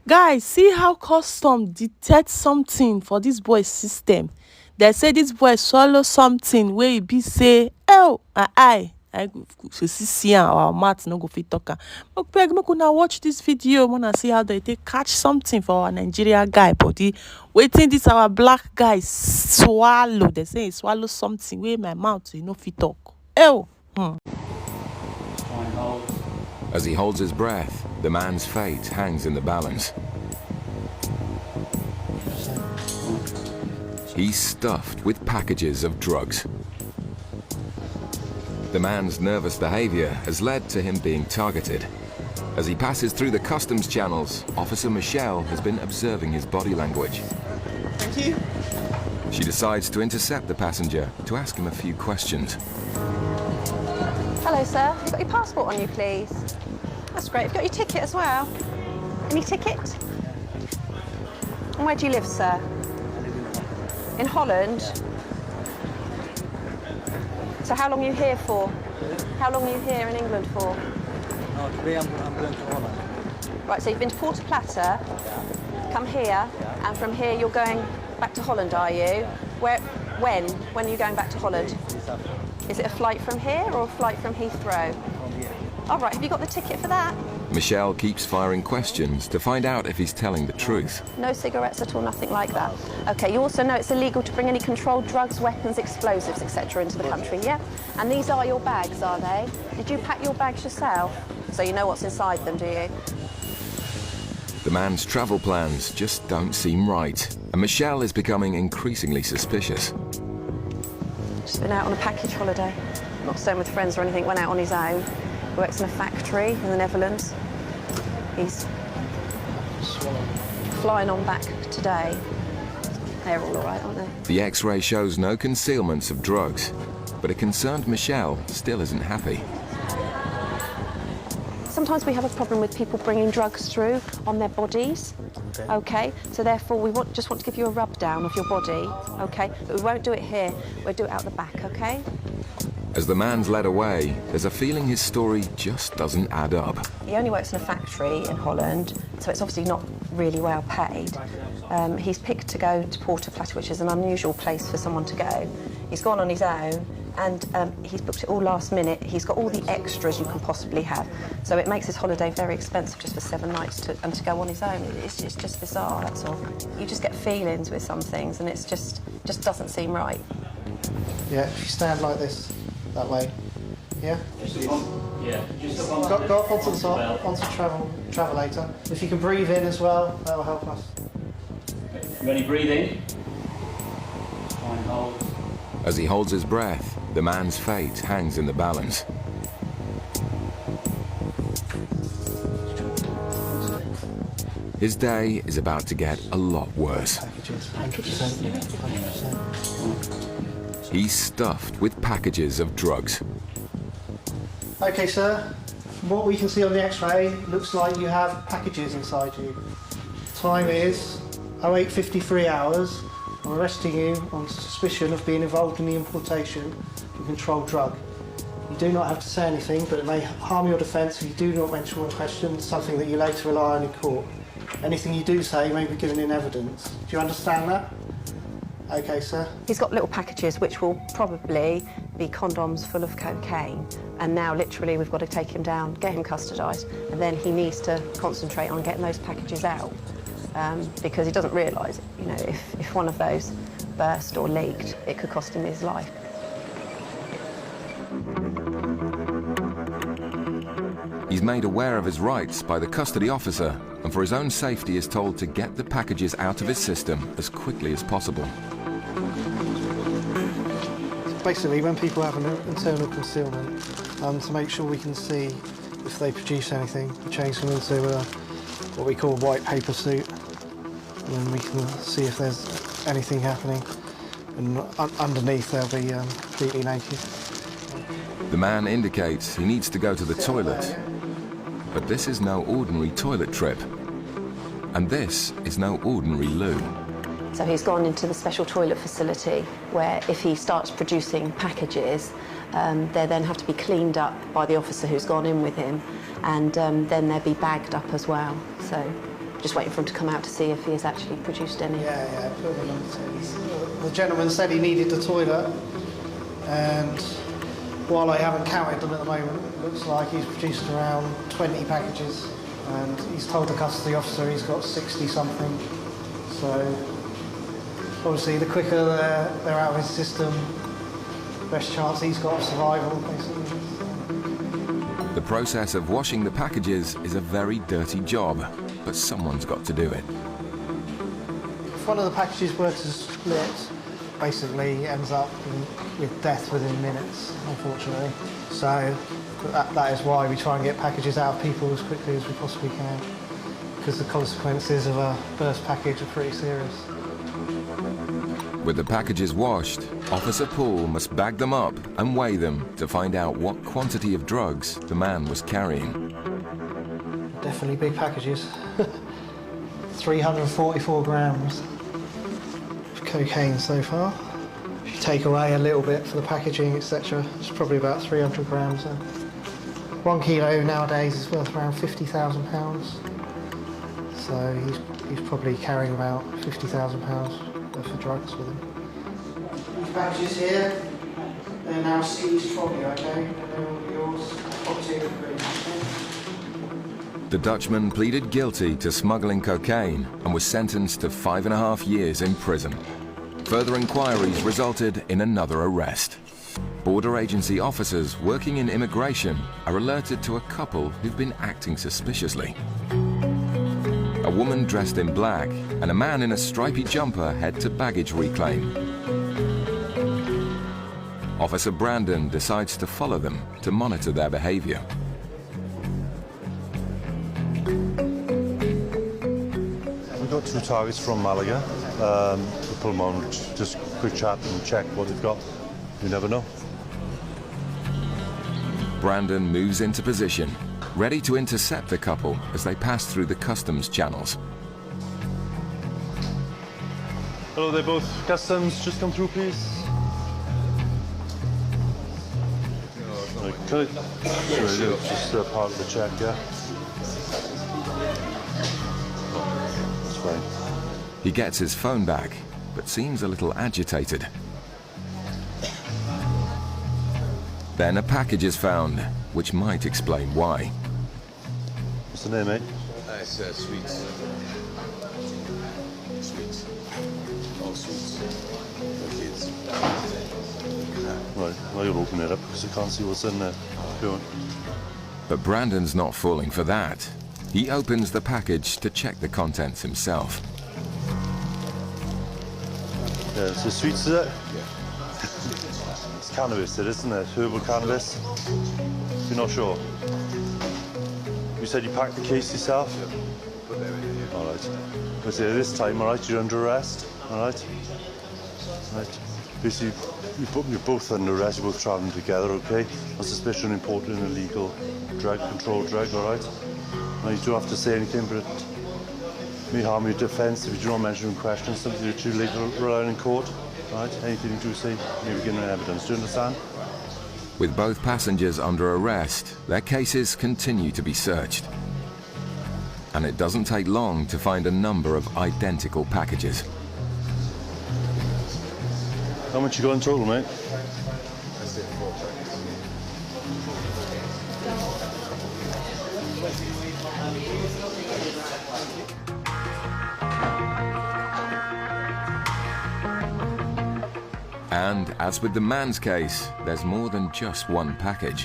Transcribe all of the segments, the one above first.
Guys, see how custom detect something for this boy's system. They say this boy swallow something where he be say, oh, I go see our mouth no go fit talk am. Make una watch this video, wanna see how they take catch something for our Nigeria guy body. Waiting this our black guy swallow. They say he swallow something where my mouth no fit talk. Oh. As he holds his breath, the man's fate hangs in the balance. He's stuffed with packages of drugs. The man's nervous behavior has led to him being targeted. As he passes through the customs channels, Officer Michelle has been observing his body language. Thank you. She decides to intercept the passenger to ask him a few questions. Hello, sir. You've got your passport on you, please. That's great. You've got your ticket as well. Any ticket? And where do you live, sir? In Holland? So how long are you here for? How long are you here in England for? No, today I'm going to Holland. Right, so you've been to Porta Plata, come here, and from here you're going back to Holland, are you? When? When are you going back to Holland? Is it a flight from here or a flight from Heathrow? From here. All right, have you got the ticket for that? Michelle keeps firing questions to find out if he's telling the truth. No cigarettes at all, nothing like that. Okay, you also know it's illegal to bring any controlled drugs, weapons, explosives, etc. into the country, yeah? And these are your bags, are they? Did you pack your bags yourself? So you know what's inside them, do you? The man's travel plans just don't seem right, and Michelle is becoming increasingly suspicious. Just been out on a package holiday. Not staying with friends or anything, went out on his own. Works in a factory in the Netherlands. He's flying on back today. They're all right, aren't they? The X-ray shows no concealments of drugs, but a concerned Michelle still isn't happy. Sometimes we have a problem with people bringing drugs through on their bodies. Okay, so therefore we just want to give you a rub down of your body. Okay, but we won't do it here. We'll do it out the back. Okay. As the man's led away, there's a feeling his story just doesn't add up. He only works in a factory in Holland, so it's obviously not really well paid. He's picked to go to Porta Plata, which is an unusual place for someone to go. He's gone on his own, and he's booked it all last minute. He's got all the extras you can possibly have. So it makes his holiday very expensive just for 7 nights and to go on his own. It's just bizarre, that's all. You just get feelings with some things, and it's just doesn't seem right. Yeah, if you stand like this, that way. Yeah? Yeah. Go up onto the top, onto travelator. If you can breathe in as well, that will help us. Ready, breathing. Fine, hold. As he holds his breath, the man's fate hangs in the balance. His day is about to get a lot worse. Packages, 100%. 100%. He's stuffed with packages of drugs. Okay, sir. From what we can see on the X-ray, looks like you have packages inside you. Time is 08:53 hours. I'm arresting you on suspicion of being involved in the importation of a controlled drug. You do not have to say anything, but it may harm your defence if you do not mention one question, something that you later rely on in court. Anything you do say may be given in evidence. Do you understand that? Okay, sir. He's got little packages which will probably be condoms full of cocaine, and now literally we've got to take him down, get him custodised, and then he needs to concentrate on getting those packages out because he doesn't realise, you know, if one of those burst or leaked, it could cost him his life. He's made aware of his rights by the custody officer, and for his own safety is told to get the packages out of his system as quickly as possible. Basically, when people have an internal concealment, to make sure we can see if they produce anything, we change them into what we call a white paper suit, and then we can see if there's anything happening, and underneath they'll be completely naked. The man indicates he needs to go to the toilet, but this is no ordinary toilet trip, and this is no ordinary loo. So he's gone into the special toilet facility where if he starts producing packages, they then have to be cleaned up by the officer who's gone in with him, and then they'll be bagged up as well. So so just waiting for him to come out to see if he has actually produced any. Yeah, put them on the tins. The gentleman said he needed the toilet, and while I haven't counted them at the moment, it looks like he's produced around 20 packages, and he's told the custody officer he's got 60 something. So obviously the quicker they're out of his system, the best chance he's got of survival, basically. The process of washing the packages is a very dirty job, but someone's got to do it. If one of the packages were to split, basically ends up with death within minutes, unfortunately. So that is why we try and get packages out of people as quickly as we possibly can, because the consequences of a burst package are pretty serious. With the packages washed, Officer Paul must bag them up and weigh them to find out what quantity of drugs the man was carrying. Definitely big packages. 344 grams of cocaine so far. If you take away a little bit for the packaging, etc., it's probably about 300 grams. 1 kilo nowadays is worth around £50,000. So he's probably carrying about £50,000 worth of drugs with him. These packages here, they're now seized from you, okay? They're all yours. The Dutchman pleaded guilty to smuggling cocaine and was sentenced to 5.5 years in prison. Further inquiries resulted in another arrest. Border agency officers working in immigration are alerted to a couple who've been acting suspiciously. A woman dressed in black and a man in a stripy jumper head to baggage reclaim. Officer Brandon decides to follow them to monitor their behavior. We've got 2 targets from Malaga. We'll put them on, just quick chat and check what they've got. You never know. Brandon moves into position, ready to intercept the couple as they pass through the customs channels. Hello, they're both customs. Just come through, please. Okay. Sure, just part of the check, yeah? That's fine. He gets his phone back, but seems a little agitated. Then a package is found, which might explain why. What's the name, mate? It's sweets. Sweets. All sweets. For kids. Right, well, you'll open it up because I can't see what's in there. Go on. But Brandon's not falling for that. He opens the package to check the contents himself. Yeah, so sweets, is it? Yeah. It's cannabis, isn't it? Herbal cannabis. You're not sure? You said you packed the case yourself? Put them in here. All right. But this time, all right, you're under arrest, all right? Right. Basically, you're both under arrest, you're both travelling together, okay? On suspicion of importing an illegal drug, controlled drug, all right? Now, you don't have to say anything, but it may harm your defence if you do not mention in question something you're too late to rely on in court, all right? Anything you do say may be given in evidence. Do you understand? With both passengers under arrest, their cases continue to be searched. And it doesn't take long to find a number of identical packages. How much you got in total, mate? That's it, 4 packets. And as with the man's case, there's more than just one package.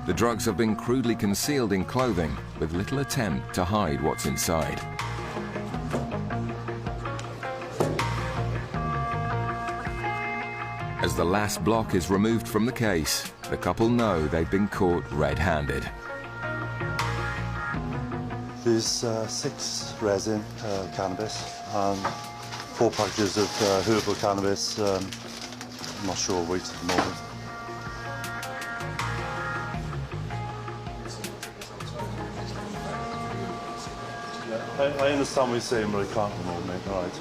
The drugs have been crudely concealed in clothing with little attempt to hide what's inside. As the last block is removed from the case, the couple know they've been caught red-handed. There's 6 resin cannabis and 4 packages of herbal cannabis. I'm not sure weight at the moment. I understand what you're saying, but I can't at the moment, mate. All right.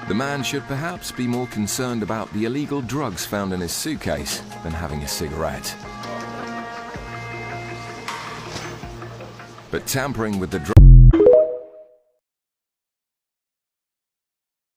The man should perhaps be more concerned about the illegal drugs found in his suitcase than having a cigarette. but tampering with the drug